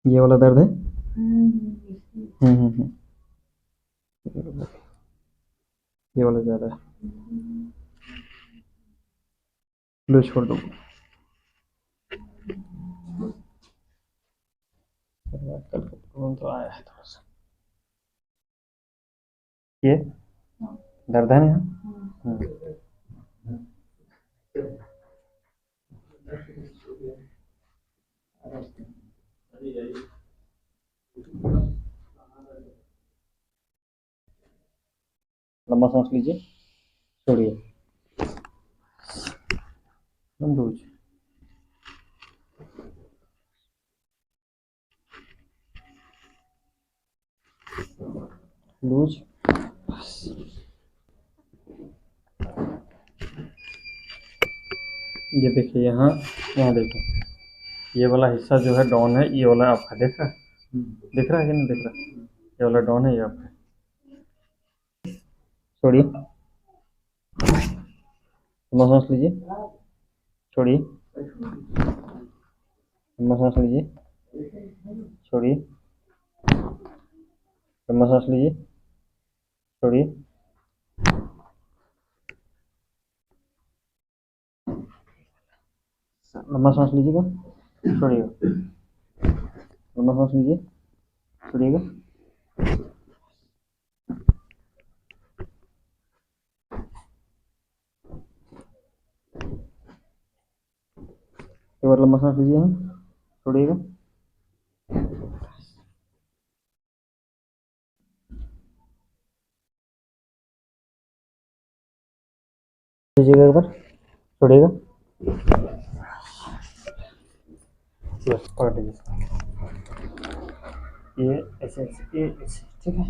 ये वाला दर्द है। हम्म। ये वाला ज़्यादा है। लो छोड़ दो। कल का प्रॉब्लम तो आया है थोड़ा सा। ये दर्द है ना यहाँ? लंबा सांस लीजिए, छोड़िए। Loose loose. ये देखिए यहाँ, यहाँ देखिए ये वाला हिस्सा जो है डाउन है, ये वाला आपका दिख रहा है? दिख रहा है कि नहीं दिख रहा? ये वाला डाउन है, ये आपका। छोड़िए, लंबा सांस लीजिए, छोड़िए। लंबा सांस लीजिए, छोड़िए। लंबा सांस लीजिए, छोड़िए। लंबा सांस लीजिएगा, छोड़िएगा। लंबा सांस लीजिए, छोड़िएगा। एक बार लंबा सांस लीजिए, छोड़िएगा। लीजिएगा एक बार, छोड़िएगा। बस पकड़ लीजिए। ये ऐसे ऐसे, ये ऐसे, ठीक है।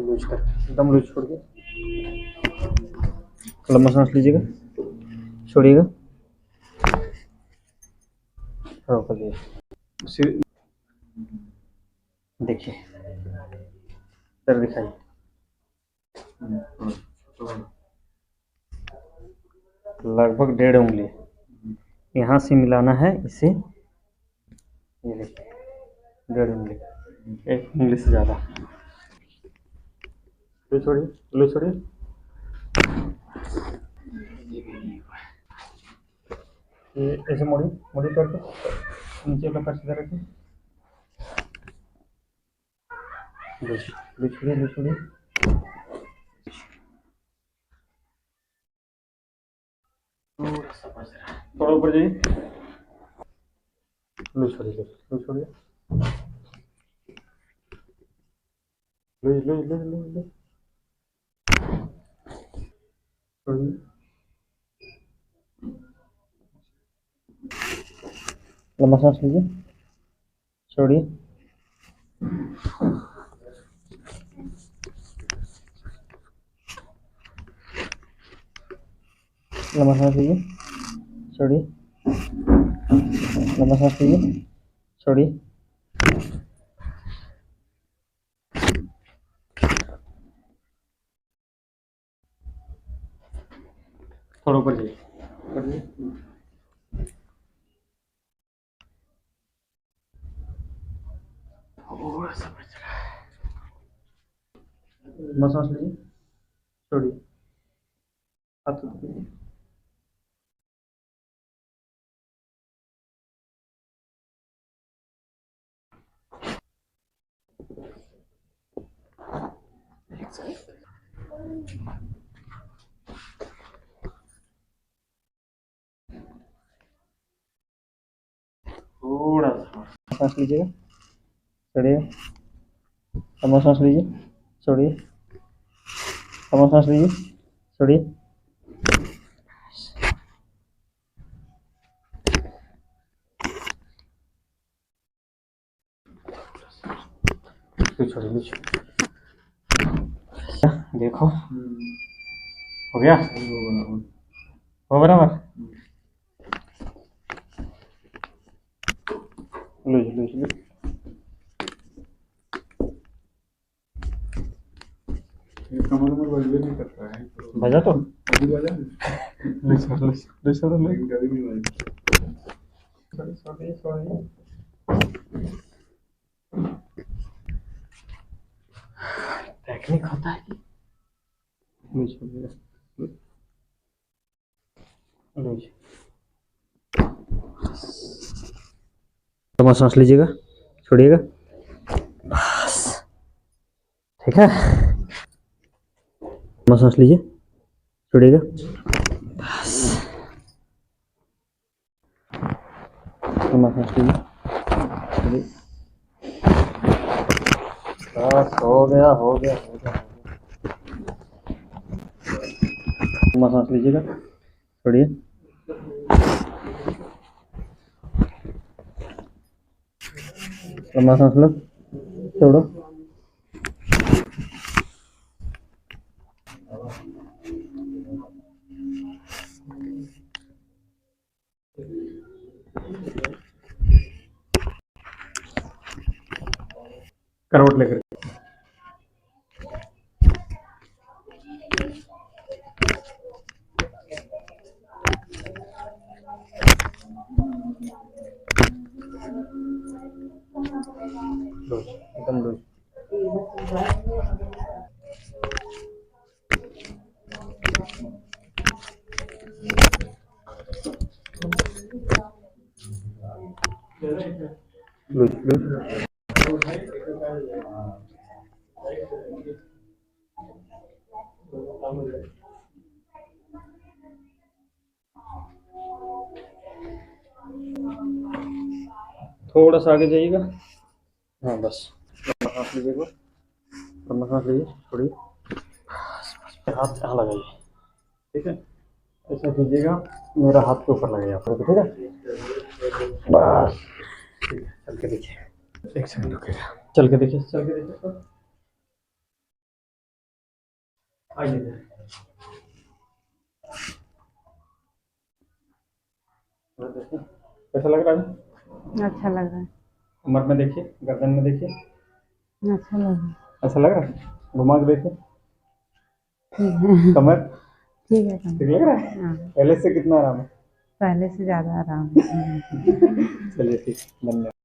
लूज कर, एकदम लूज छोड़ के। लंबा सांस लीजिएगा, छोड़िएगा। रोक लीजिए। देखिए सर, दिखाइए। लगभग 1.5 उंगली यहाँ से मिलाना है इसे। ये देखिए 1.5 उंगली, 1 उंगली से ज़्यादा। लो छोड़िए, लो छोड़िए। ये ऐसे मोड़ी मोड़ी करके नीचे का पैर सीधा रखिए। लो छोड़िए, लो छोड़िए। थोड़ा ऊपर जाइए। लो छोड़िए, लो छोड़िए। लो लो लो लो लो, छोड़िए। लंबा सांस लीजिए, छोड़िए। लंबा सांस लीजिए, छोड़िए। लंबा सांस लीजिए, छोड़िए। थोड़ा ऊपर जाइए, ऊपर जाइए। और समझ रहा है। लंबा सांस लीजिए, छोड़िए। हाथ ऊपर कीजिए। थोड़ा सा सांस लीजिएगा, छोड़िए। लंबा सांस लीजिए, छोड़िए। लंबा सांस लीजिए, छोड़िए। छोड़िए, देखो हो गया, हो बराबर। Loose loose loose. कमर में बजने नहीं करता है, बजा तो अभी बजा। लूज लूज लूज, छोड़ो loose. Sorry sorry sorry. Technique होता है कि लंबा सांस लीजिएगा, छोड़िएगा, बस ठीक है। लंबा सांस लीजिए, छोड़िएगा, बस लंबा सांस लीजिए, छोड़िए, बस हो गया हो गया हो गया। लंबा सांस लीजिएगा, छोड़िए, लंबा सांस लो, छोड़ो, करवट लेकर लूज, एकदम लूज। Loose loose. थोड़ा सा आगे जाइएगा, हाँ बस। लंबा सांस लीजिएगा, लंबा सांस लीजिए, छोड़िए, हाथ यहाँ लगाइए, ठीक है। ऐसा कीजिएगा, मेरा हाथ के ऊपर लगाइए आप, ठीक है, बस ठीक है। चल के देखिए, एक सेकंड रुकिएगा, चल के देखिए, चल के देखिए, आइए। कैसा लग रहा है? अच्छा लग रहा है। कमर में देखिए, गर्दन में देखिए, अच्छा लग रहा है। ऐसा लग रहा है? घुमा के देखिए, ठीक है। कमर ठीक है ठीक लग रहा है? हाँ, पहले से कितना आराम है? पहले से ज़्यादा आराम है। चलिए ठीक, धन्यवाद।